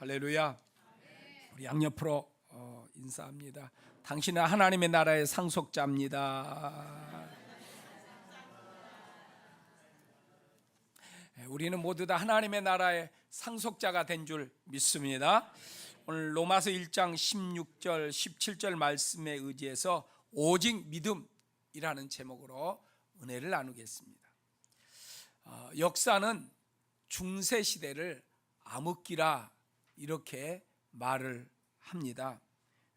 할렐루야. 우리 양옆으로 인사합니다. 당신은 하나님의 나라의 상속자입니다. 우리는 모두 다 하나님의 나라의 상속자가 된 줄 믿습니다. 오늘 로마서 1장 16절 17절 말씀에 의지해서 오직 믿음이라는 제목으로 은혜를 나누겠습니다. 역사는 중세 시대를 암흑기라 이렇게 말을 합니다.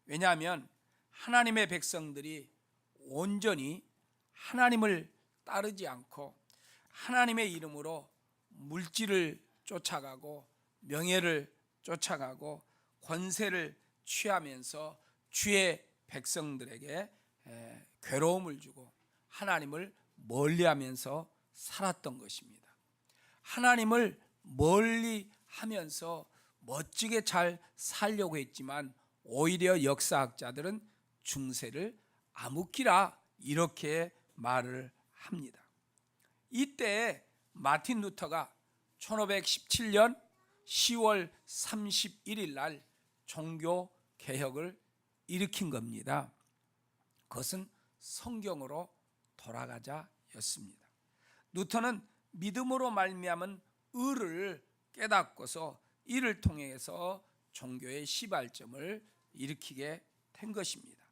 왜냐하면 하나님의 백성들이 온전히 하나님을 따르지 않고 하나님의 이름으로 물질을 쫓아가고 명예를 쫓아가고 권세를 취하면서 주의 백성들에게 괴로움을 주고 하나님을 멀리하면서 살았던 것입니다. 하나님을 멀리하면서 멋지게 잘 살려고 했지만 오히려 역사학자들은 중세를 암흑기라 이렇게 말을 합니다. 이때 마틴 루터가 1517년 10월 31일 날 종교 개혁을 일으킨 겁니다. 그것은 성경으로 돌아가자였습니다. 루터는 믿음으로 말미암은 의를 깨닫고서 이를 통해서 종교의 시발점을 일으키게 된 것입니다.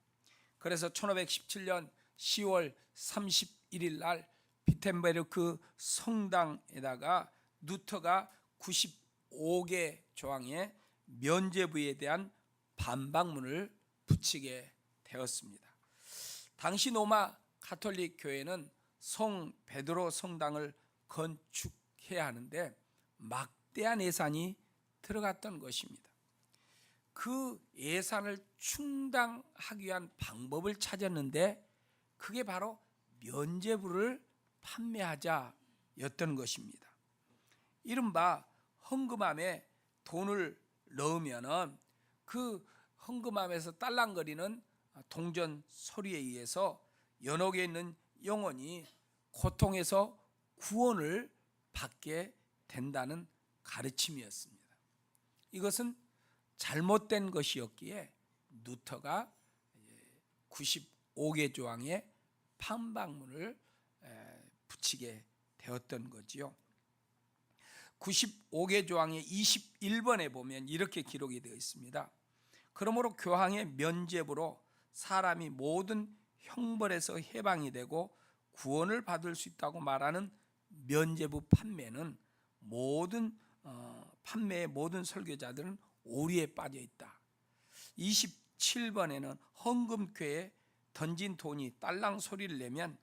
그래서 1517년 10월 31일 날 비텐베르크 성당에다가 루터가 95개 조항의 면죄부에 대한 반박문을 붙이게 되었습니다. 당시 로마 가톨릭 교회는 성 베드로 성당을 건축해야 하는데 막대한 예산이 들어갔던 것입니다. 그 예산을 충당하기 위한 방법을 찾았는데 그게 바로 면죄부를 판매하자였던 것입니다. 이른바 헌금함에 돈을 넣으면 그 헌금함에서 딸랑거리는 동전 소리에 의해서 연옥에 있는 영혼이 고통에서 구원을 받게 된다는 가르침이었습니다. 이것은 잘못된 것이었기에 루터가 95개 조항의 판박문을 붙이게 되었던 거지요. 95개 조항의 21번에 보면 이렇게 기록이 되어 있습니다. 그러므로 교황의 면죄부로 사람이 모든 형벌에서 해방이 되고 구원을 받을 수 있다고 말하는 면죄부 판매는 판매의 모든 설교자들은 오리에 빠져 있다. 27번에는 헌금궤에 던진 돈이 딸랑 소리를 내면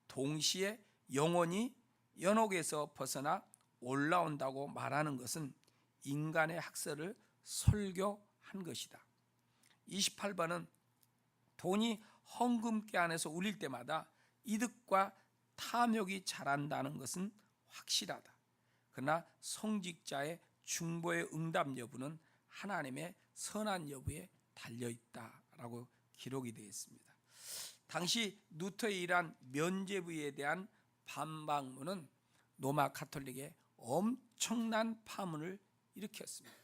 동시에 영혼이 연옥에서 벗어나 올라온다고 말하는 것은 인간의 학설을 설교한 것이다. 28번은 돈이 헌금궤 안에서 울릴 때마다 이득과 탐욕이 자란다는 것은 확실하다. 그러나 성직자의 중보의 응답 여부는 하나님의 선한 여부에 달려있다라고 기록이 되어 있습니다. 당시 루터의 이러한 면죄부에 대한 반박문은 로마 가톨릭에 엄청난 파문을 일으켰습니다.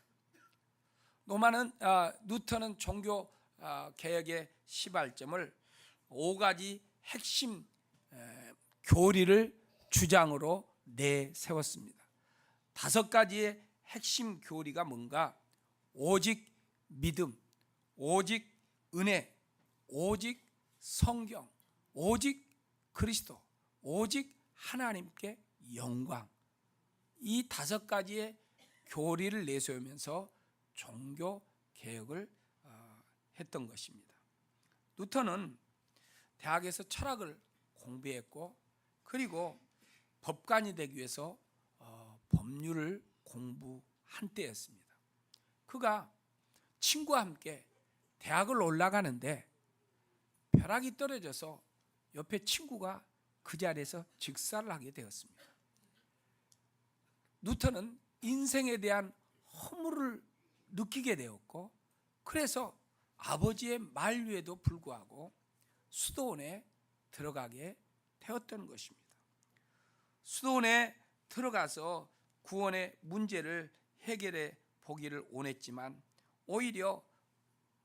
루터는 종교 개혁의 시발점을 5가지 핵심 교리를 주장으로 내세웠습니다. 5가지의 핵심 교리가 뭔가? 오직 믿음, 오직 은혜, 오직 성경, 오직 그리스도, 오직 하나님께 영광. 이 5가지의 교리를 내세우면서 종교 개혁을 했던 것입니다. 루터는 대학에서 철학을 공부했고 그리고 법관이 되기 위해서 법률을 공부한 때였습니다. 그가 친구와 함께 대학을 올라가는데 벼락이 떨어져서 옆에 친구가 그 자리에서 즉사를 하게 되었습니다. 루터는 인생에 대한 허물을 느끼게 되었고 그래서 아버지의 만류에도 불구하고 수도원에 들어가게 되었던 것입니다. 수도원에 들어가서 구원의 문제를 해결해 보기를 원했지만 오히려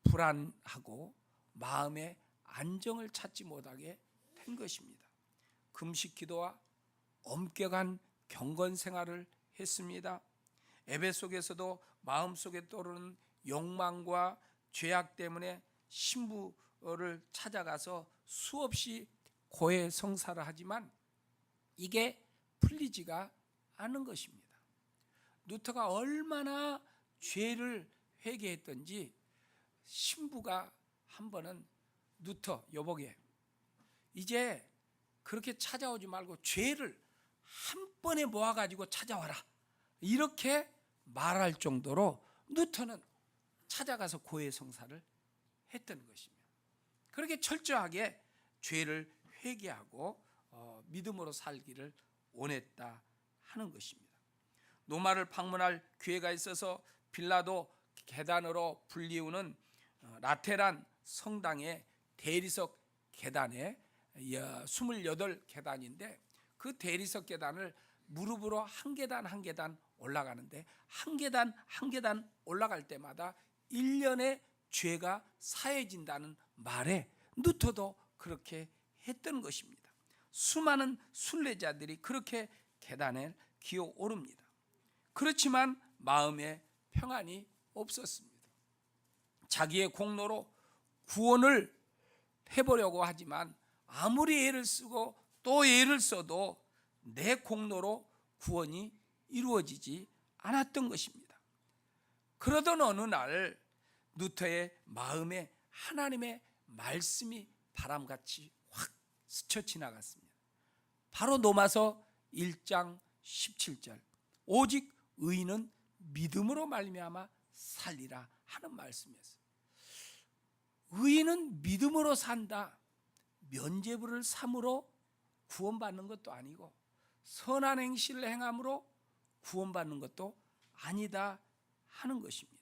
불안하고 마음의 안정을 찾지 못하게 된 것입니다. 금식 기도와 엄격한 경건 생활을 했습니다. 예배 속에서도 마음속에 떠오르는 욕망과 죄악 때문에 신부를 찾아가서 수없이 고해 성사를 하지만 이게 풀리지가 않은 것입니다. 루터가 얼마나 죄를 회개했던지 신부가 한 번은 루터 여보게 이제 그렇게 찾아오지 말고 죄를 한 번에 모아가지고 찾아와라 이렇게 말할 정도로 루터는 찾아가서 고해 성사를 했던 것입니다. 그렇게 철저하게 죄를 회개하고 믿음으로 살기를 원했다 하는 것입니다. 로마를 방문할 기회가 있어서 빌라도 계단으로 불리우는 라테란 성당의 대리석 계단에 28계단인데 그 대리석 계단을 무릎으로 한 계단 한 계단 올라가는데 한 계단 한 계단 올라갈 때마다 1년의 죄가 사해진다는 말에 루터도 그렇게 했던 것입니다. 수많은 순례자들이 그렇게 계단에 기어 오릅니다. 그렇지만 마음에 평안이 없었습니다. 자기의 공로로 구원을 해보려고 하지만 아무리 애를 쓰고 또 애를 써도 내 공로로 구원이 이루어지지 않았던 것입니다. 그러던 어느 날 루터의 마음에 하나님의 말씀이 바람같이 확 스쳐 지나갔습니다. 바로 로마서 1장 17절 오직 의인은 믿음으로 말미암아 살리라 하는 말씀이었어요. 의인은 믿음으로 산다. 면죄부를 삼으로 구원받는 것도 아니고 선한 행실을 행함으로 구원받는 것도 아니다 하는 것입니다.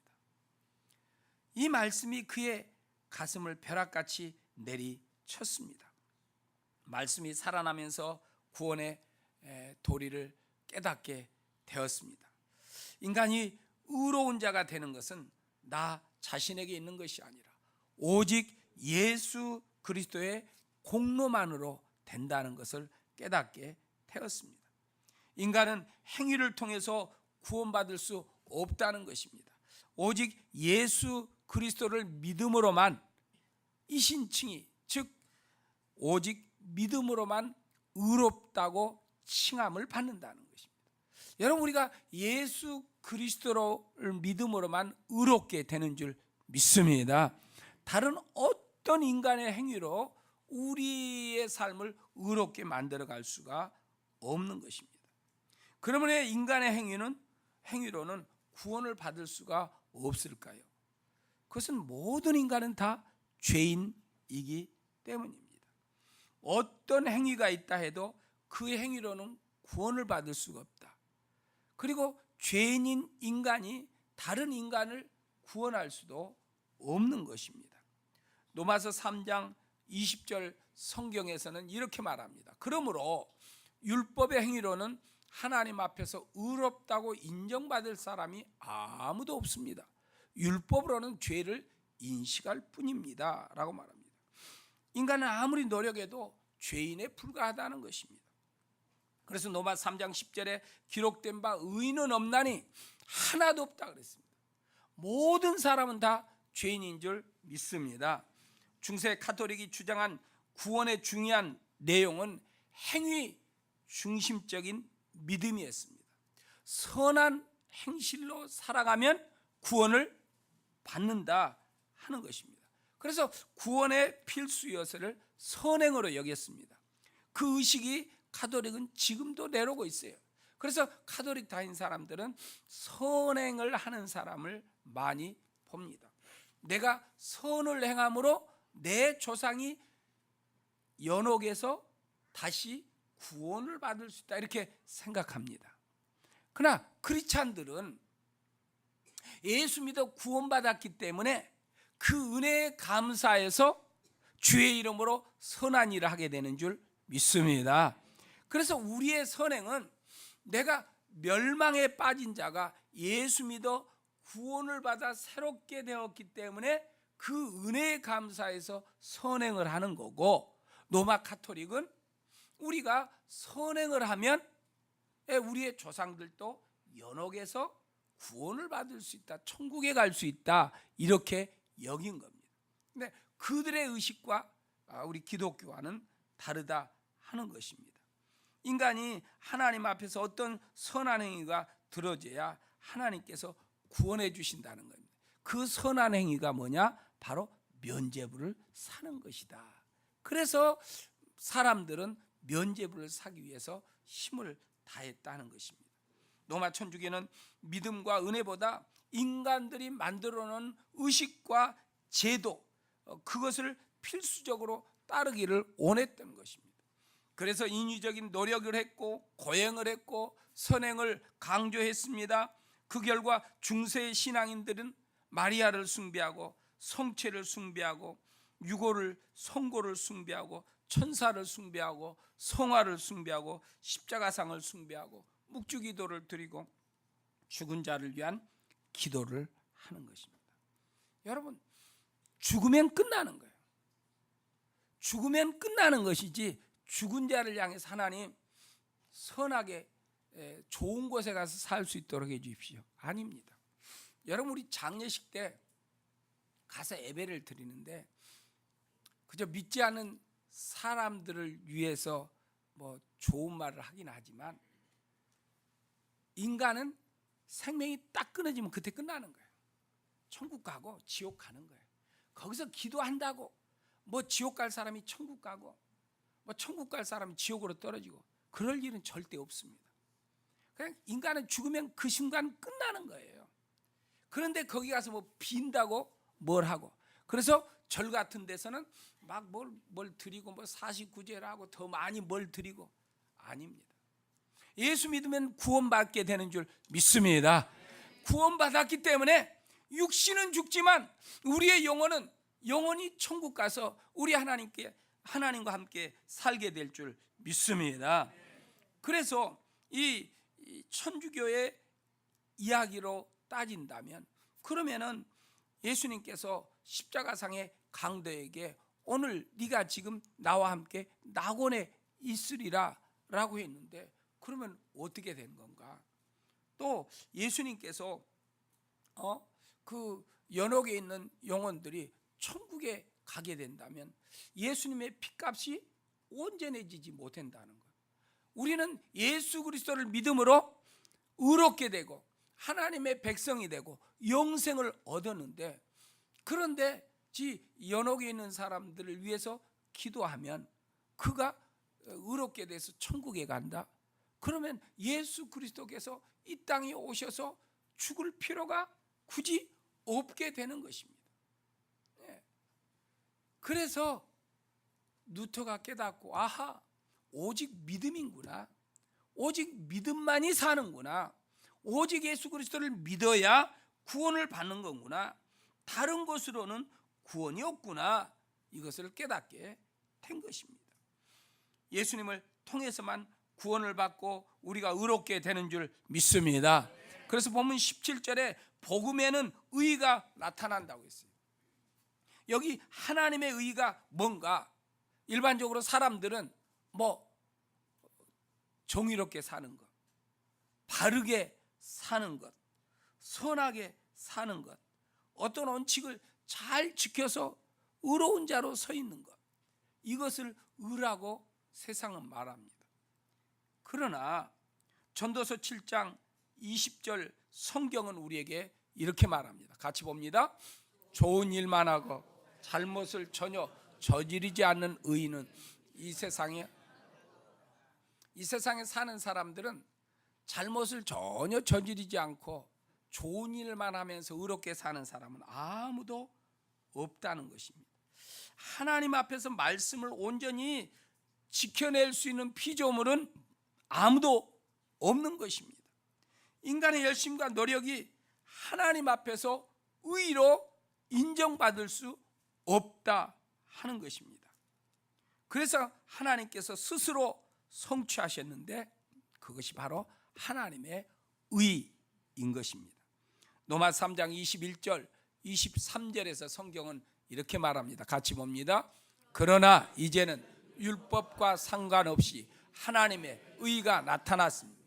이 말씀이 그의 가슴을 벼락같이 내리쳤습니다. 말씀이 살아나면서 구원의 도리를 깨닫게 되었습니다. 인간이 의로운 자가 되는 것은 나 자신에게 있는 것이 아니라 오직 예수 그리스도의 공로만으로 된다는 것을 깨닫게 되었습니다. 인간은 행위를 통해서 구원받을 수 없다는 것입니다. 오직 예수 그리스도를 믿음으로만 이신칭의 즉 오직 믿음으로만 의롭다고 칭함을 받는다는 것입니다. 여러분 우리가 예수 그리스도를 믿음으로만 의롭게 되는 줄 믿습니다. 다른 어떤 인간의 행위로 우리의 삶을 의롭게 만들어갈 수가 없는 것입니다. 그러면 왜 인간의 행위로는 구원을 받을 수가 없을까요? 그것은 모든 인간은 다 죄인이기 때문입니다. 어떤 행위가 있다 해도 그 행위로는 구원을 받을 수가 없다. 그리고 죄인인 인간이 다른 인간을 구원할 수도 없는 것입니다. 로마서 3장 20절 성경에서는 이렇게 말합니다. 그러므로 율법의 행위로는 하나님 앞에서 의롭다고 인정받을 사람이 아무도 없습니다. 율법으로는 죄를 인식할 뿐입니다 라고 말합니다. 인간은 아무리 노력해도 죄인에 불과하다는 것입니다. 그래서 로마 3장 10절에 기록된 바 의인은 없나니 하나도 없다 그랬습니다. 모든 사람은 다 죄인인 줄 믿습니다. 중세 가톨릭이 주장한 구원의 중요한 내용은 행위 중심적인 믿음이었습니다. 선한 행실로 살아가면 구원을 받는다 하는 것입니다. 그래서 구원의 필수 요소를 선행으로 여겼습니다. 그 의식이 가톨릭은 지금도 내려오고 있어요. 그래서 가톨릭 다닌 사람들은 선행을 하는 사람을 많이 봅니다. 내가 선을 행함으로 내 조상이 연옥에서 다시 구원을 받을 수 있다 이렇게 생각합니다. 그러나 크리스찬들은 예수 믿어 구원받았기 때문에 그 은혜에 감사해서 주의 이름으로 선한 일을 하게 되는 줄 믿습니다. 그래서 우리의 선행은 내가 멸망에 빠진 자가 예수 믿어 구원을 받아 새롭게 되었기 때문에 그 은혜에 감사해서 선행을 하는 거고, 로마 카톨릭은 우리가 선행을 하면 우리의 조상들도 연옥에서 구원을 받을 수 있다, 천국에 갈 수 있다, 이렇게 여긴 겁니다. 근데 그들의 의식과 우리 기독교와는 다르다 하는 것입니다. 인간이 하나님 앞에서 어떤 선한 행위가 들어져야 하나님께서 구원해 주신다는 겁니다. 그 선한 행위가 뭐냐? 바로 면죄부를 사는 것이다. 그래서 사람들은 면죄부를 사기 위해서 힘을 다했다는 것입니다. 로마 천주교는 믿음과 은혜보다 인간들이 만들어 놓은 의식과 제도, 그것을 필수적으로 따르기를 원했던 것입니다. 그래서 인위적인 노력을 했고 고행을 했고 선행을 강조했습니다. 그 결과 중세의 신앙인들은 마리아를 숭배하고 성체를 숭배하고 유고를, 성고를 숭배하고 천사를 숭배하고 성화를 숭배하고 십자가상을 숭배하고 묵주기도를 드리고 죽은 자를 위한 기도를 하는 것입니다. 여러분, 죽으면 끝나는 거예요. 죽으면 끝나는 것이지 죽은 자를 향해서 하나님 선하게 좋은 곳에 가서 살 수 있도록 해 주십시오, 아닙니다. 여러분, 우리 장례식 때 가서 예배를 드리는데 그저 믿지 않는 사람들을 위해서 뭐 좋은 말을 하긴 하지만, 인간은 생명이 딱 끊어지면 그때 끝나는 거예요. 천국 가고 지옥 가는 거예요. 거기서 기도한다고 뭐 지옥 갈 사람이 천국 가고 뭐 천국 갈 사람이 지옥으로 떨어지고 그럴 일은 절대 없습니다. 그냥 인간은 죽으면 그 순간 끝나는 거예요. 그런데 거기 가서 뭐 빈다고 뭘 하고, 그래서 절 같은 데서는 막 뭘 드리고 뭐 49제를 하고 더 많이 뭘 드리고, 아닙니다. 예수 믿으면 구원받게 되는 줄 믿습니다. 구원받았기 때문에 육신은 죽지만 우리의 영혼은 영원히 천국 가서 우리 하나님과 함께 살게 될 줄 믿습니다. 그래서 이 천주교의 이야기로 따진다면, 그러면은 예수님께서 십자가상의 강도에게 오늘 네가 지금 나와 함께 낙원에 있으리라 라고 했는데, 그러면 어떻게 된 건가? 또 예수님께서 그 연옥에 있는 영혼들이 천국에 가게 된다면 예수님의 피값이 온전해지지 못한다는 것. 우리는 예수 그리스도를 믿음으로 의롭게 되고 하나님의 백성이 되고 영생을 얻었는데, 그런데 연옥에 있는 사람들을 위해서 기도하면 그가 의롭게 돼서 천국에 간다? 그러면 예수 그리스도께서 이 땅에 오셔서 죽을 필요가 굳이 없게 되는 것입니다. 그래서 루터가 깨닫고, 아하, 오직 믿음이구나, 오직 믿음만이 사는구나, 오직 예수 그리스도를 믿어야 구원을 받는 거구나, 다른 것으로는 구원이 없구나, 이것을 깨닫게 된 것입니다. 예수님을 통해서만 구원을 받고 우리가 의롭게 되는 줄 믿습니다. 그래서 본문 17절에 복음에는 의가 나타난다고 했어요. 여기 하나님의 의가 뭔가? 일반적으로 사람들은 뭐 정의롭게 사는 것, 바르게 사는 것, 선하게 사는 것, 어떤 원칙을 잘 지켜서 의로운 자로 서 있는 것, 이것을 의라고 세상은 말합니다. 그러나 전도서 7장 20절 성경은 우리에게 이렇게 말합니다. 같이 봅니다. 좋은 일만 하고 잘못을 전혀 저지르지 않는 의인은 이 세상에 사는 사람들은 잘못을 전혀 저지르지 않고 좋은 일만 하면서 의롭게 사는 사람은 아무도 없다는 것입니다. 하나님 앞에서 말씀을 온전히 지켜낼 수 있는 피조물은 아무도 없는 것입니다. 인간의 열심과 노력이 하나님 앞에서 의로 인정받을 수 없다 하는 것입니다. 그래서 하나님께서 스스로 성취하셨는데 그것이 바로 하나님의 의인 것입니다. 로마서 3장 21절 23절에서 성경은 이렇게 말합니다. 같이 봅니다. 그러나 이제는 율법과 상관없이 하나님의 의가 나타났습니다.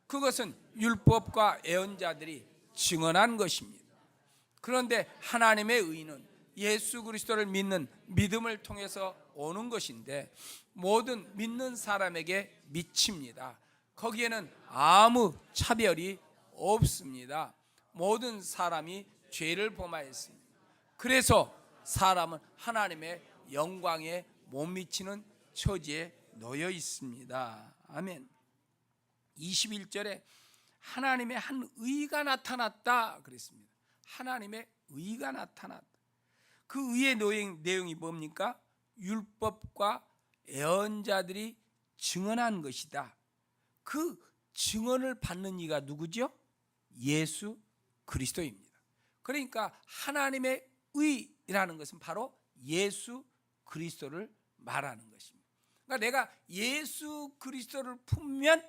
그것은 율법과 예언자들이 증언한 것입니다. 그런데 하나님의 의는 예수 그리스도를 믿는 믿음을 통해서 오는 것인데 모든 믿는 사람에게 미칩니다. 거기에는 아무 차별이 없습니다. 모든 사람이 죄를 범하였습니다. 그래서 사람은 하나님의 영광에 못 미치는 처지에 놓여 있습니다. 아멘. 21절에 하나님의 한 의가 나타났다 그랬습니다. 하나님의 의가 나타났다. 그 의의 내용이 뭡니까? 율법과 예언자들이 증언한 것이다. 그 증언을 받는 이가 누구죠? 예수 그리스도입니다. 그러니까 하나님의 의라는 것은 바로 예수 그리스도를 말하는 것입니다. 그러니까 내가 예수 그리스도를 품으면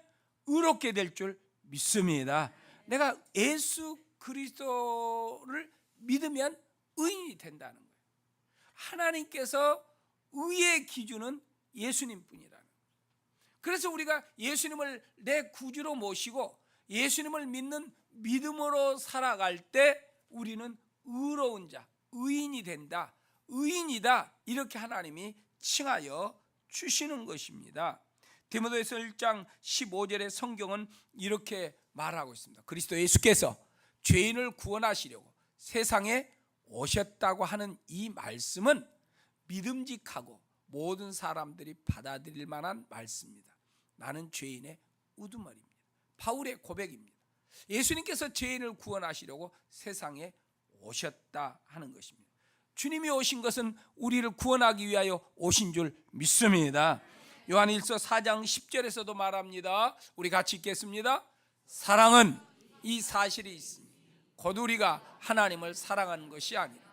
의롭게 될 줄 믿습니다. 내가 예수 그리스도를 믿으면 의인이 된다는 거예요. 하나님께서 의의 기준은 예수님뿐이라는 거예요. 그래서 우리가 예수님을 내 구주로 모시고 예수님을 믿는 믿음으로 살아갈 때 우리는 의로운 자, 의인이 된다, 의인이다 이렇게 하나님이 칭하여 주시는 것입니다. 디모데후서 1장 15절의 성경은 이렇게 말하고 있습니다. 그리스도 예수께서 죄인을 구원하시려고 세상에 오셨다고 하는 이 말씀은 믿음직하고 모든 사람들이 받아들일 만한 말씀입니다. 나는 죄인의 우두머리입니다. 바울의 고백입니다. 예수님께서 죄인을 구원하시려고 세상에 오셨다 하는 것입니다. 주님이 오신 것은 우리를 구원하기 위하여 오신 줄 믿습니다. 요한일서 4장 10절에서도 말합니다. 우리 같이 읽겠습니다. 사랑은 이 사실이 있습니다. 곧 우리가 하나님을 사랑하는 것이 아니라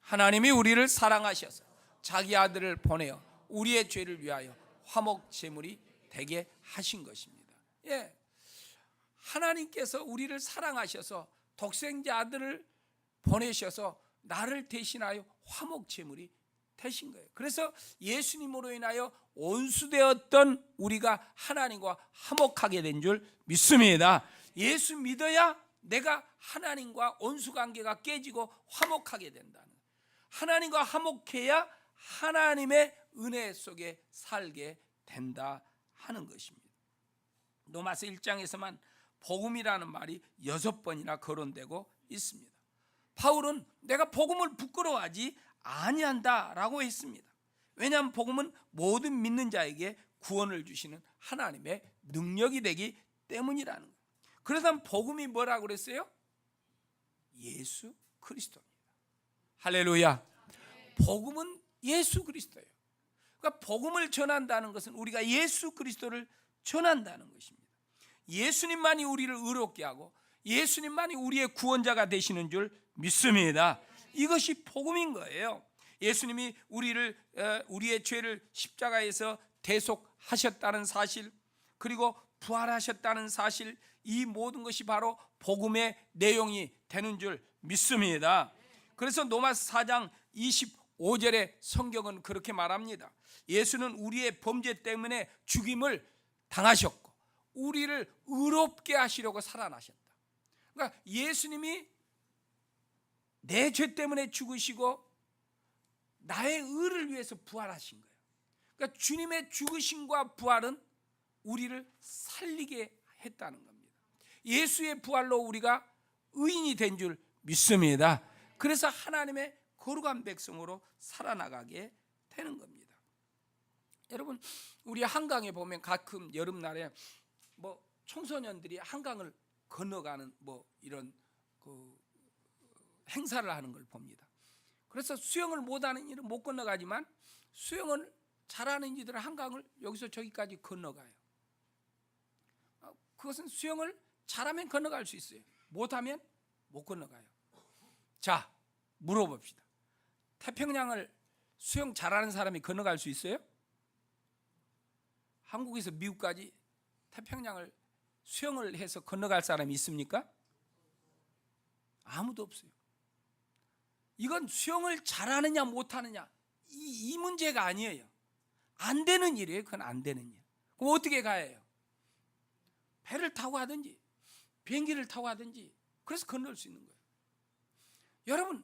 하나님이 우리를 사랑하셔서 자기 아들을 보내어 우리의 죄를 위하여 화목 제물이 되게 하신 것입니다. 예, 하나님께서 우리를 사랑하셔서 독생자 아들을 보내셔서 나를 대신하여 화목 제물이 되신 거예요. 그래서 예수님으로 인하여 온수되었던 우리가 하나님과 화목하게 된 줄 믿습니다. 예수 믿어야 내가 하나님과 온수관계가 깨지고 화목하게 된다는 거예요. 하나님과 화목해야 하나님의 은혜 속에 살게 된다 하는 것입니다. 로마서 1장에서만 복음이라는 말이 6번이나 거론되고 있습니다. 바울은 내가 복음을 부끄러워하지 아니한다라고 했습니다. 왜냐하면 복음은 모든 믿는 자에게 구원을 주시는 하나님의 능력이 되기 때문이라는 거예요. 그래서 복음이 뭐라고 그랬어요? 예수 그리스도입니다. 할렐루야. 복음은 예수 그리스도예요. 그러니까 복음을 전한다는 것은 우리가 예수 그리스도를 전한다는 것입니다. 예수님만이 우리를 의롭게 하고 예수님만이 우리의 구원자가 되시는 줄 믿습니다. 이것이 복음인 거예요. 예수님이 우리의 죄를 십자가에서 대속하셨다는 사실, 그리고 부활하셨다는 사실, 이 모든 것이 바로 복음의 내용이 되는 줄 믿습니다. 그래서 로마서 4장 25절의 성경은 그렇게 말합니다. 예수는 우리의 범죄 때문에 죽임을 당하셨고 우리를 의롭게 하시려고 살아나셨다. 그러니까 예수님이 내 죄 때문에 죽으시고 나의 의를 위해서 부활하신 거예요. 그러니까 주님의 죽으심과 부활은 우리를 살리게 했다는 겁니다. 예수의 부활로 우리가 의인이 된 줄 믿습니다. 그래서 하나님의 거룩한 백성으로 살아나가게 되는 겁니다. 여러분, 우리 한강에 보면 가끔 여름날에 청소년들이 한강을 건너가는 이런 행사를 하는 걸 봅니다. 그래서 수영을 못하는 이들은 못 건너가지만 수영을 잘하는 이들은 한강을 여기서 저기까지 건너가요. 그것은 수영을 잘하면 건너갈 수 있어요. 못하면 못 건너가요. 자, 물어봅시다. 태평양을 수영 잘하는 사람이 건너갈 수 있어요? 한국에서 미국까지 태평양을 수영을 해서 건너갈 사람이 있습니까? 아무도 없어요. 이건 수영을 잘하느냐 못하느냐 이 문제가 아니에요. 안 되는 일이에요. 그건 안 되는 일. 그럼 어떻게 가야 해요? 배를 타고 하든지 비행기를 타고 하든지 그래서 건널 수 있는 거예요. 여러분,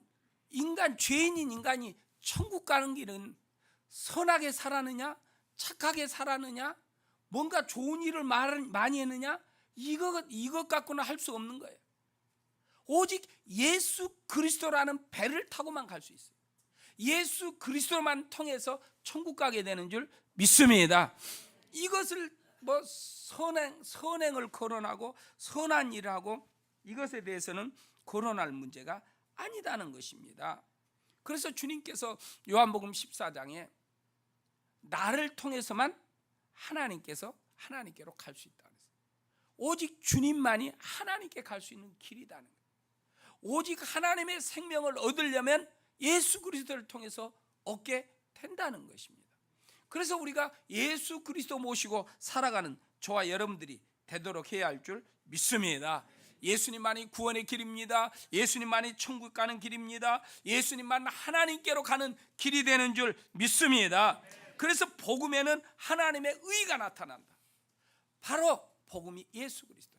죄인인 인간이 천국 가는 길은 선하게 살았느냐 착하게 살았느냐 뭔가 좋은 일을 많이 했느냐 이것 갖고는 할 수 없는 거예요. 오직 예수 그리스도라는 배를 타고만 갈 수 있어요. 예수 그리스도만 통해서 천국 가게 되는 줄 믿습니다. 이것을 선행을 거론하고 선한 일을 하고 이것에 대해서는 거론할 문제가 아니다는 것입니다. 그래서 주님께서 요한복음 14장에 나를 통해서만 하나님께로 갈 수 있다. 오직 주님만이 하나님께 갈 수 있는 길이다는 거예요. 오직 하나님의 생명을 얻으려면 예수 그리스도를 통해서 얻게 된다는 것입니다. 그래서 우리가 예수 그리스도 모시고 살아가는 저와 여러분들이 되도록 해야 할 줄 믿습니다. 예수님만이 구원의 길입니다. 예수님만이 천국 가는 길입니다. 예수님만 하나님께로 가는 길이 되는 줄 믿습니다. 그래서 복음에는 하나님의 의가 나타난다. 바로 복음이 예수 그리스도.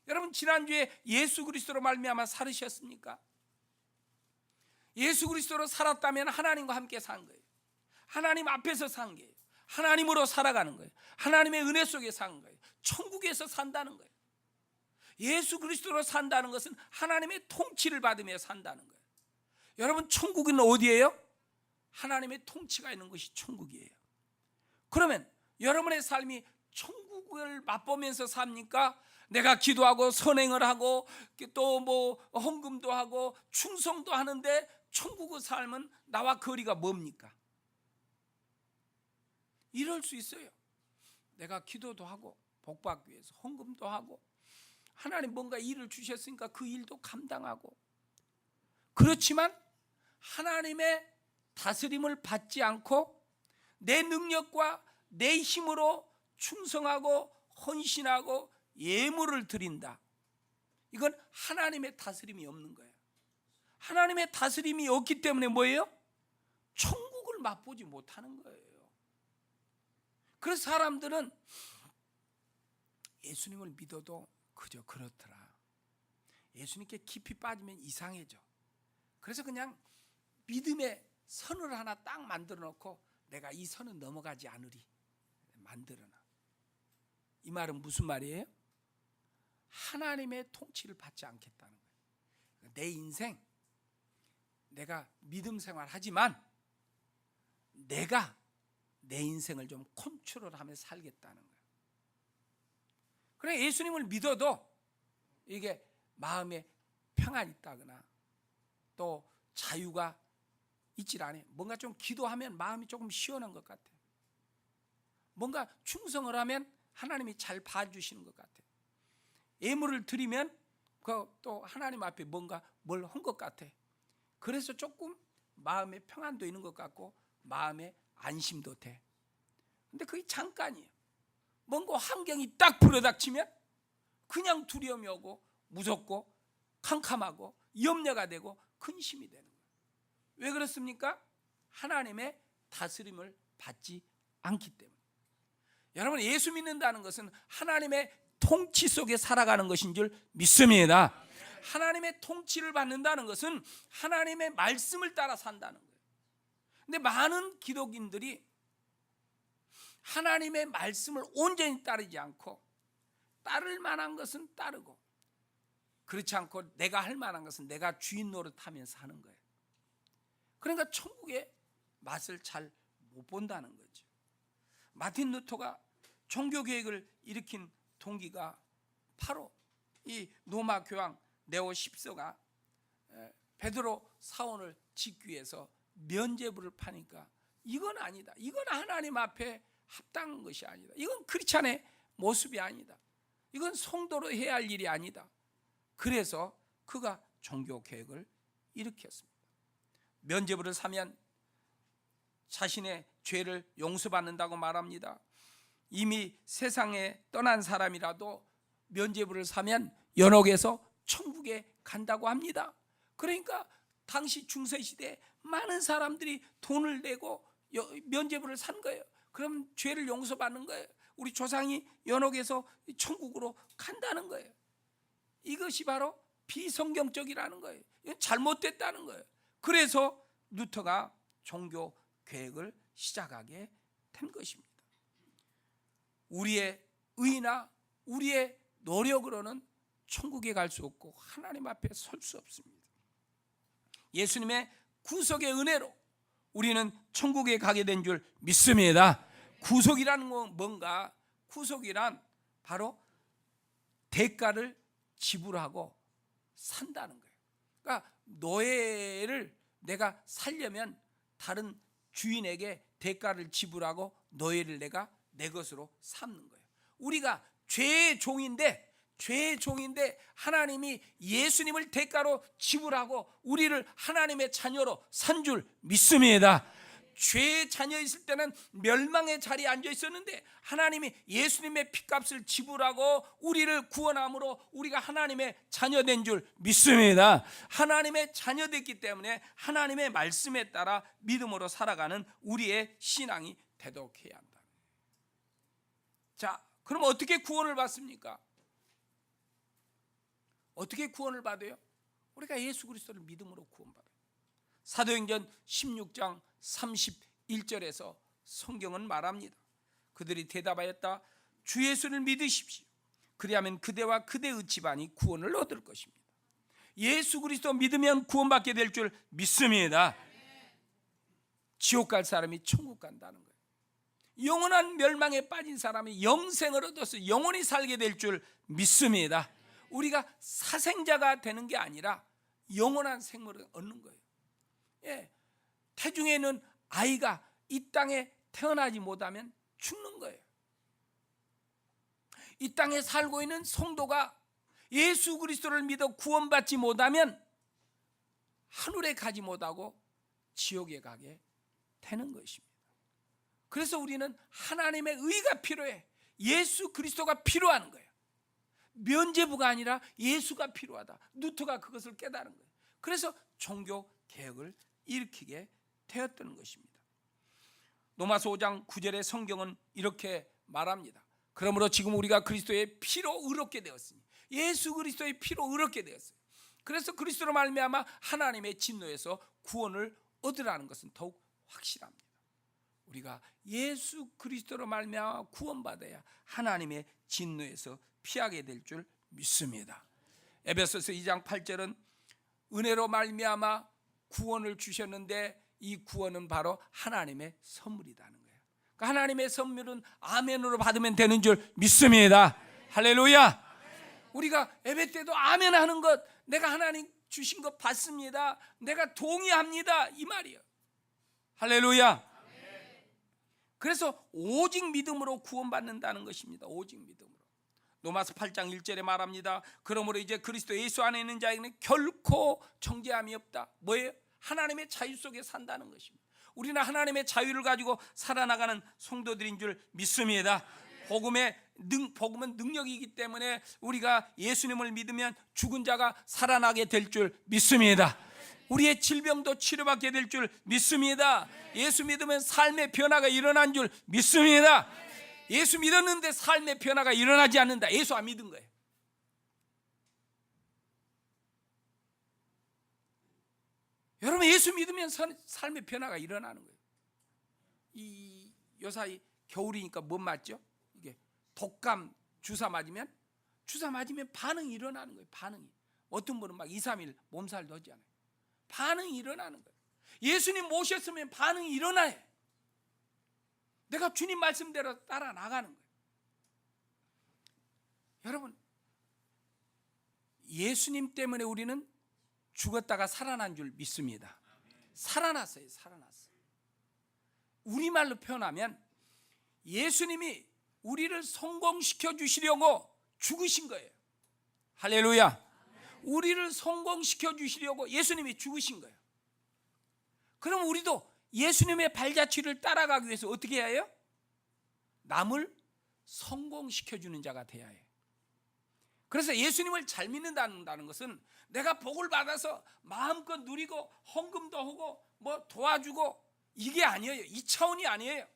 여러분, 지난주에 예수 그리스도로 말미암아 살으셨습니까? 예수 그리스도로 살았다면 하나님과 함께 산 거예요. 하나님 앞에서 산 거예요. 하나님으로 살아가는 거예요. 하나님의 은혜 속에 산 거예요. 천국에서 산다는 거예요. 예수 그리스도로 산다는 것은 하나님의 통치를 받으며 산다는 거예요. 여러분, 천국은 어디예요? 하나님의 통치가 있는 것이 천국이에요. 그러면 여러분의 삶이 천국을 맛보면서 삽니까? 내가 기도하고 선행을 하고 또 헌금도 하고 충성도 하는데 천국의 삶은 나와 거리가 뭡니까? 이럴 수 있어요. 내가 기도도 하고 복받기 위해서 헌금도 하고 하나님 뭔가 일을 주셨으니까 그 일도 감당하고, 그렇지만 하나님의 다스림을 받지 않고 내 능력과 내 힘으로 충성하고 헌신하고 예물을 드린다. 이건 하나님의 다스림이 없는 거예요. 하나님의 다스림이 없기 때문에 뭐예요? 천국을 맛보지 못하는 거예요. 그래서 사람들은 예수님을 믿어도 그저 그렇더라. 예수님께 깊이 빠지면 이상해져. 그래서 그냥 믿음의 선을 하나 딱 만들어 놓고 내가 이 선은 넘어가지 않으리 만들어놔. 이 말은 무슨 말이에요? 하나님의 통치를 받지 않겠다는 거예요. 내 인생 내가 믿음 생활하지만 내가 내 인생을 좀 컨트롤하며 살겠다는 거예요. 그래, 예수님을 믿어도 이게 마음에 평안이 있다거나 또 자유가 있질 않아요. 뭔가 좀 기도하면 마음이 조금 시원한 것 같아요. 뭔가 충성을 하면 하나님이 잘 봐주시는 것 같아요. 예물을 드리면 또 하나님 앞에 뭔가 뭘 한 것 같아. 그래서 조금 마음에 평안도 있는 것 같고 마음에 안심도 돼. 근데 그게 잠깐이에요. 뭔가 환경이 딱 불어닥치면 그냥 두려움이 오고 무섭고 캄캄하고 염려가 되고 근심이 되는 거예요. 왜 그렇습니까? 하나님의 다스림을 받지 않기 때문에. 여러분, 예수 믿는다는 것은 하나님의 통치 속에 살아가는 것인 줄 믿습니다. 하나님의 통치를 받는다는 것은 하나님의 말씀을 따라 산다는 거예요. 근데 많은 기독인들이 하나님의 말씀을 온전히 따르지 않고 따를 만한 것은 따르고 그렇지 않고 내가 할 만한 것은 내가 주인 노릇하면서 하는 거예요. 그러니까 천국의 맛을 잘 못 본다는 거죠. 마틴 루터가 종교개혁을 일으킨 동기가 바로 이 로마 교황 네오 10세가 베드로 사원을 짓기 위해서 면죄부를 파니까 이건 아니다. 이건 하나님 앞에 합당한 것이 아니다. 이건 크리스찬의 모습이 아니다. 이건 성도로 해야 할 일이 아니다. 그래서 그가 종교개혁을 일으켰습니다. 면죄부를 사면 자신의 죄를 용서받는다고 말합니다. 이미 세상에 떠난 사람이라도 면죄부를 사면 연옥에서 천국에 간다고 합니다. 그러니까 당시 중세시대에 많은 사람들이 돈을 내고 면죄부를 산 거예요. 그럼 죄를 용서받는 거예요. 우리 조상이 연옥에서 천국으로 간다는 거예요. 이것이 바로 비성경적이라는 거예요. 이건 잘못됐다는 거예요. 그래서 루터가 종교 개혁을 시작하게 된 것입니다. 우리의 의나 우리의 노력으로는 천국에 갈 수 없고 하나님 앞에 설 수 없습니다. 예수님의 구속의 은혜로 우리는 천국에 가게 된 줄 믿습니다. 구속이라는 건 뭔가? 구속이란 바로 대가를 지불하고 산다는 거예요. 그러니까 노예를 내가 살려면 다른 주인에게 대가를 지불하고 노예를 내가 내 것으로 삼는 거예요. 우리가 죄의 종인데 하나님이 예수님을 대가로 지불하고 우리를 하나님의 자녀로 산 줄 믿습니다. 죄의 자녀 있을 때는 멸망의 자리에 앉아 있었는데 하나님이 예수님의 피값을 지불하고 우리를 구원함으로 우리가 하나님의 자녀된 줄 믿습니다. 하나님의 자녀됐기 때문에 하나님의 말씀에 따라 믿음으로 살아가는 우리의 신앙이 되도록해야 한다. 자, 그럼 어떻게 구원을 받습니까? 어떻게 구원을 받아요? 우리가 예수 그리스도를 믿음으로 구원받아요. 사도행전 16장 31절에서 성경은 말합니다. 그들이 대답하였다. 주 예수를 믿으십시오. 그리하면 그대와 그대의 집안이 구원을 얻을 것입니다. 예수 그리스도 믿으면 구원받게 될 줄 믿습니다. 지옥 갈 사람이 천국 간다는 거예요. 영원한 멸망에 빠진 사람이 영생을 얻어서 영원히 살게 될 줄 믿습니다. 우리가 사생자가 되는 게 아니라 영원한 생명을 얻는 거예요. 예, 태중에는 아이가 이 땅에 태어나지 못하면 죽는 거예요. 이 땅에 살고 있는 성도가 예수 그리스도를 믿어 구원받지 못하면 하늘에 가지 못하고 지옥에 가게 되는 것입니다. 그래서 우리는 하나님의 의가 필요해. 예수 그리스도가 필요한 거예요. 면죄부가 아니라 예수가 필요하다. 루터가 그것을 깨달은 거예요. 그래서 종교 개혁을 일으키게 되었던 것입니다. 로마서 5장 9절의 성경은 이렇게 말합니다. 그러므로 지금 우리가 그리스도의 피로 의롭게 되었으니, 예수 그리스도의 피로 의롭게 되었어요. 그래서 그리스도로 말미암아 하나님의 진노에서 구원을 얻으라는 것은 더욱 확실합니다. 우리가 예수 그리스도로 말미암아 구원받아야 하나님의 진노에서 피하게 될 줄 믿습니다. 에베소서 2장 8절은 은혜로 말미암아 구원을 주셨는데 이 구원은 바로 하나님의 선물이라는 거예요. 그러니까 하나님의 선물은 아멘으로 받으면 되는 줄 믿습니다. 할렐루야. 우리가 예배 때도 아멘 하는 것, 내가 하나님 주신 것 받습니다, 내가 동의합니다, 이 말이에요. 할렐루야. 그래서 오직 믿음으로 구원받는다는 것입니다. 오직 믿음으로. 로마서 8장 1절에 말합니다. 그러므로 이제 그리스도 예수 안에 있는 자에게는 결코 정죄함이 없다. 뭐예요? 하나님의 자유 속에 산다는 것입니다. 우리는 하나님의 자유를 가지고 살아나가는 성도들인 줄 믿습니다. 복음은 능력이기 때문에 우리가 예수님을 믿으면 죽은 자가 살아나게 될 줄 믿습니다. 우리의 질병도 치료받게 될 줄 믿습니다. 예수 믿으면 삶의 변화가 일어난 줄 믿습니다. 예수 믿었는데 삶의 변화가 일어나지 않는다. 예수 안 믿은 거예요. 여러분, 예수 믿으면 삶의 변화가 일어나는 거예요. 이 요사이 겨울이니까 뭐 맞죠? 이게 독감 주사 맞으면 반응이 일어나는 거예요. 반응이. 어떤 분은 막 2, 3일 몸살도 하지 않아요. 반응이 일어나는 거예요. 예수님 모셨으면 반응이 일어나요. 내가 주님 말씀대로 따라 나가는 거예요. 여러분, 예수님 때문에 우리는 죽었다가 살아난 줄 믿습니다. 살아났어요. 우리말로 표현하면 예수님이 우리를 성공시켜 주시려고 죽으신 거예요. 할렐루야. 우리를 성공시켜 주시려고 예수님이 죽으신 거예요. 그럼 우리도 예수님의 발자취를 따라가기 위해서 어떻게 해야 해요? 남을 성공시켜 주는 자가 돼야 해요. 그래서 예수님을 잘 믿는다는 것은 내가 복을 받아서 마음껏 누리고 헌금도 하고 뭐 도와주고 이게 아니에요. 이 차원이 아니에요.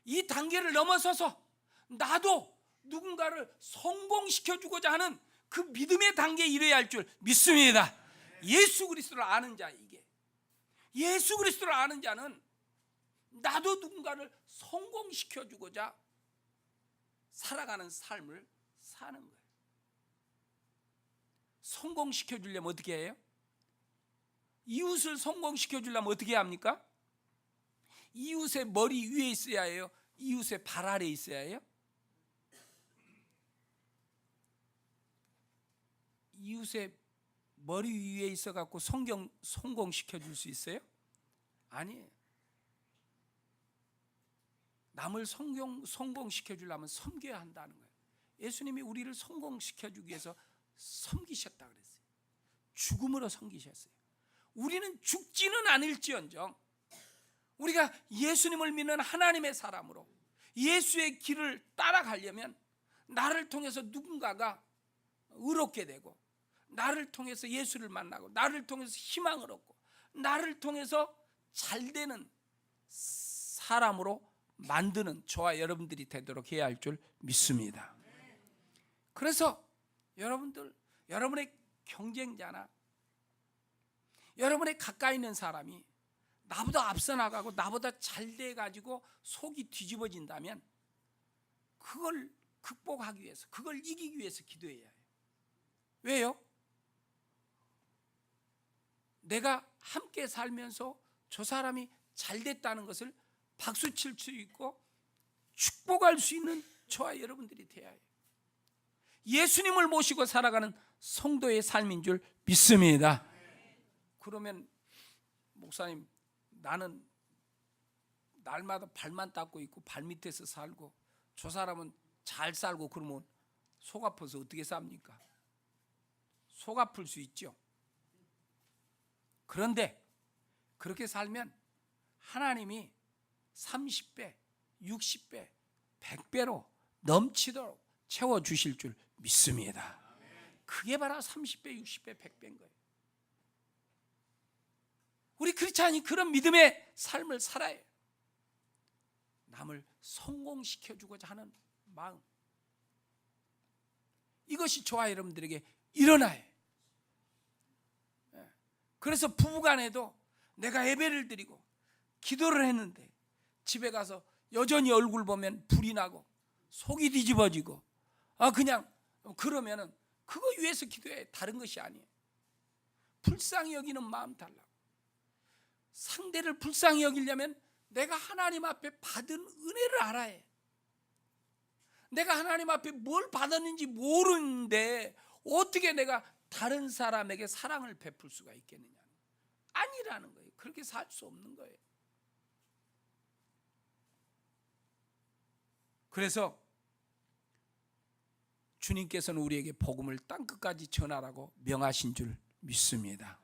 이 단계를 넘어서서 나도 누군가를 성공시켜주고자 하는 그 믿음의 단계에 이르어야 할 줄 믿습니다. 예수 그리스도를 아는 자, 이게 예수 그리스도를 아는 자는 나도 누군가를 성공시켜주고자 살아가는 삶을 사는 거예요. 성공시켜주려면 어떻게 해요? 이웃을 성공시켜주려면 어떻게 합니까? 이웃의 머리 위에 있어야 해요? 이웃의 발 아래에 있어야 해요? 이웃의 머리 위에 있어갖고 성공시켜줄 수 있어요? 아니에요. 남을 성공시켜주려면 섬겨야 한다는 거예요. 예수님이 우리를 성공시켜주기 위해서 섬기셨다 그랬어요. 죽음으로 섬기셨어요. 우리는 죽지는 않을지언정 우리가 예수님을 믿는 하나님의 사람으로 예수의 길을 따라가려면 나를 통해서 누군가가 의롭게 되고, 나를 통해서 예수를 만나고, 나를 통해서 희망을 얻고, 나를 통해서 잘되는 사람으로 만드는 저와 여러분들이 되도록 해야 할 줄 믿습니다. 그래서 여러분들, 여러분의 경쟁자나 여러분의 가까이 있는 사람이 나보다 앞서 나가고 나보다 잘 돼가지고 속이 뒤집어진다면 그걸 극복하기 위해서, 그걸 이기기 위해서 기도해야 해요. 왜요? 내가 함께 살면서 저 사람이 잘 됐다는 것을 박수 칠 수 있고 축복할 수 있는 저와 여러분들이 되어야 해요. 예수님을 모시고 살아가는 성도의 삶인 줄 믿습니다. 그러면 목사님, 나는 날마다 발만 닦고 있고 발밑에서 살고 저 사람은 잘 살고 그러면 속 아파서 어떻게 삽니까? 속 아플 수 있죠. 그런데 그렇게 살면 하나님이 30배, 60배, 100배로 넘치도록 채워주실 줄 믿습니다. 그게 바로 30배, 60배, 100배인 거예요. 우리 크리스찬이 그런 믿음의 삶을 살아야 해요. 남을 성공시켜주고자 하는 마음, 이것이 저와 여러분들에게 일어나요. 그래서 부부간에도 내가 예배를 드리고 기도를 했는데 집에 가서 여전히 얼굴 보면 불이 나고 속이 뒤집어지고 그냥 그러면은 그거 위해서 기도해. 다른 것이 아니에요. 불쌍히 여기는 마음 달라고. 상대를 불쌍히 여기려면 내가 하나님 앞에 받은 은혜를 알아야 해. 내가 하나님 앞에 뭘 받았는지 모르는데 어떻게 내가 다른 사람에게 사랑을 베풀 수가 있겠느냐. 아니라는 거예요. 그렇게 살 수 없는 거예요. 그래서 주님께서는 우리에게 복음을 땅끝까지 전하라고 명하신 줄 믿습니다.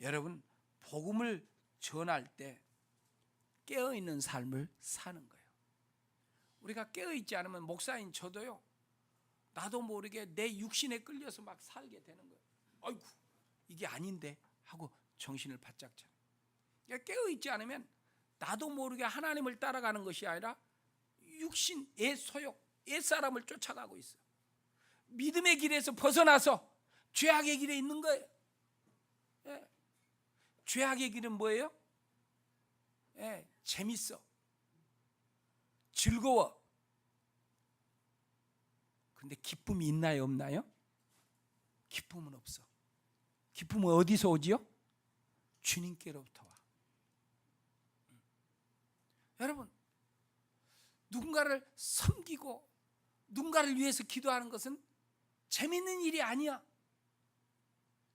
여러분, 복음을 전할 때 깨어있는 삶을 사는 거예요. 우리가 깨어있지 않으면 목사인 저도요, 나도 모르게 내 육신에 끌려서 막 살게 되는 거예요. 아이고, 이게 아닌데 하고 정신을 바짝 차려. 그러니까 깨어있지 않으면 나도 모르게 하나님을 따라가는 것이 아니라 육신, 옛소욕, 옛사람을 쫓아가고 있어. 믿음의 길에서 벗어나서 죄악의 길에 있는 거예요. 예. 죄악의 길은 뭐예요? 예, 재밌어, 즐거워. 근데 기쁨이 있나요, 없나요? 기쁨은 없어. 기쁨은 어디서 오지요? 주님께로부터 와. 여러분, 누군가를 섬기고 누군가를 위해서 기도하는 것은 재밌는 일이 아니야.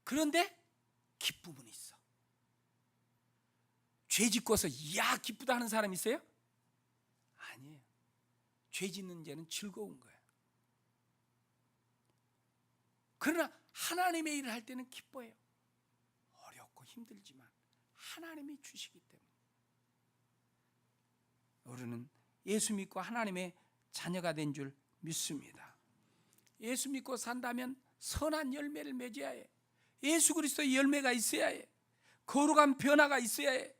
그런데 기쁨은 있어. 죄 짓고서 이야 기쁘다 하는 사람 있어요? 아니에요. 죄 짓는 죄는 즐거운 거예요. 그러나 하나님의 일을 할 때는 기뻐해요. 어렵고 힘들지만 하나님이 주시기 때문에. 우리는 예수 믿고 하나님의 자녀가 된 줄 믿습니다. 예수 믿고 산다면 선한 열매를 맺어야 해. 예수 그리스도의 열매가 있어야 해. 거룩한 변화가 있어야 해.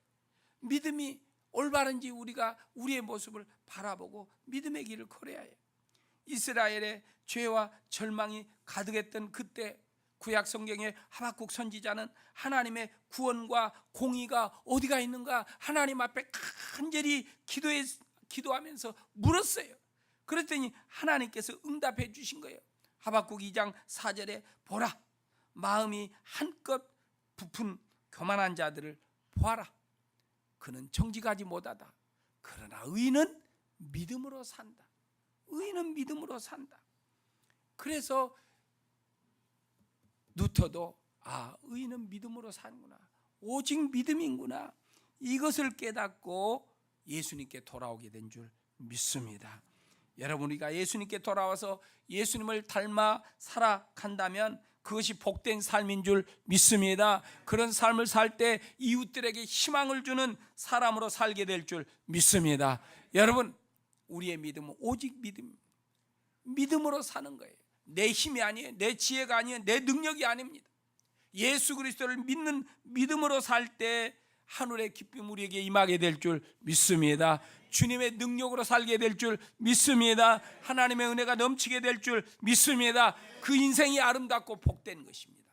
믿음이 올바른지 우리가 우리의 모습을 바라보고 믿음의 길을 걸어야 해. 이스라엘의 죄와 절망이 가득했던 그때 구약 성경의 하박국 선지자는 하나님의 구원과 공의가 어디가 있는가 하나님 앞에 간절히 기도하면서 물었어요. 그랬더니 하나님께서 응답해 주신 거예요. 하박국 2장 4절에 보라, 마음이 한껏 부푼 교만한 자들을 보아라. 그는 정직하지 못하다. 그러나 의인은 믿음으로 산다. 의인은 믿음으로 산다. 그래서 루터도 의인은 믿음으로 사는구나, 오직 믿음이구나, 이것을 깨닫고 예수님께 돌아오게 된 줄 믿습니다. 여러분, 우리가 예수님께 돌아와서 예수님을 닮아 살아간다면 그것이 복된 삶인 줄 믿습니다. 그런 삶을 살 때 이웃들에게 희망을 주는 사람으로 살게 될 줄 믿습니다. 여러분, 우리의 믿음은 오직 믿음으로 사는 거예요. 내 힘이 아니에요. 내 지혜가 아니에요. 내 능력이 아닙니다. 예수 그리스도를 믿는 믿음으로 살 때 하늘의 기쁨 우리에게 임하게 될 줄 믿습니다. 주님의 능력으로 살게 될 줄 믿습니다. 하나님의 은혜가 넘치게 될 줄 믿습니다. 그 인생이 아름답고 복된 것입니다.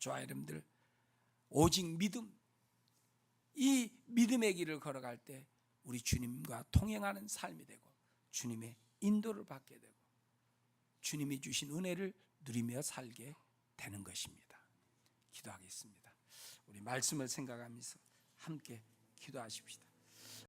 저와 여러분들, 오직 믿음, 이 믿음의 길을 걸어갈 때 우리 주님과 통행하는 삶이 되고 주님의 인도를 받게 되고 주님이 주신 은혜를 누리며 살게 되는 것입니다. 기도하겠습니다. 우리 말씀을 생각하면서 함께 기도하십시다.